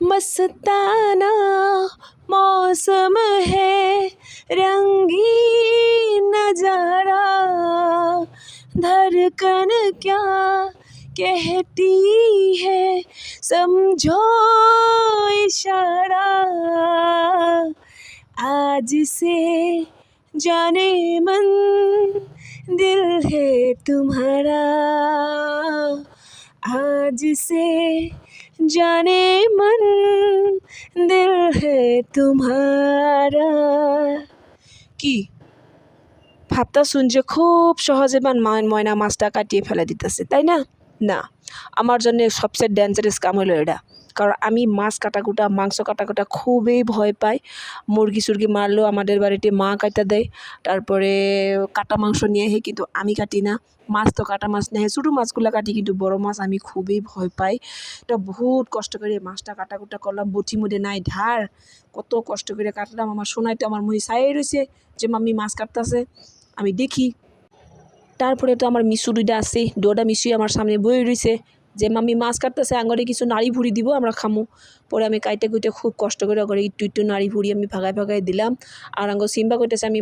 मस्ताना मौसम है, रंगीन नजारा, धड़कन क्या कहती है समझो इशारा। आज से जाने मन दिल है तुम्हारा, आज से जाने मन दिल है तुम्हारा। কি ভাবতাছুন যে খুব সহজে ময়না মাছটা কাটিয়ে ফেলে দিতেছে, তাই না? না, আমার জন্য সবচেয়ে ডেঞ্জারাস কাম হলো এটা। কারণ আমি মাছ কাটাকুটা মাংস কাটাকুটা খুবই ভয় পাই। মুরগি সুরগি মারলেও আমাদের বাড়িতে মা কাটা দেয়, তারপরে কাটা মাংস নিয়ে আসে, কিন্তু আমি কাটি না। মাছ তো কাটা মাছ নিয়ে আসে, ছোটো মাছগুলো কাটি, কিন্তু বড় মাছ আমি খুবই ভয় পাই। এটা বহুত কষ্ট করে মাছটা কাটাকুটা করলাম, বটি মধ্যে নাই ধার, কত কষ্ট করে কাটলাম। আমার সোনাই তো আমার মুহি চাই রয়েছে যে মাম্মি মাছ কাটতেছে, আমি দেখি। তারপরে তো আমার মিশু দুইটা আছে, দুটা মিশুই আমার সামনে বয়ে রয়েছে যে মাম্মি মাছ কাটতেছে, আঙরে কিছু নাড়ি ভুড়ি দিব, আমরা খামু। পরে আমি কাইটে কুইটে খুব কষ্ট করে একটু একটু নাড়ি ভুড়ি আমি ভাগায় ভাগায় দিলাম। আর আঙ্গ সিম্বা কইতেছে আমি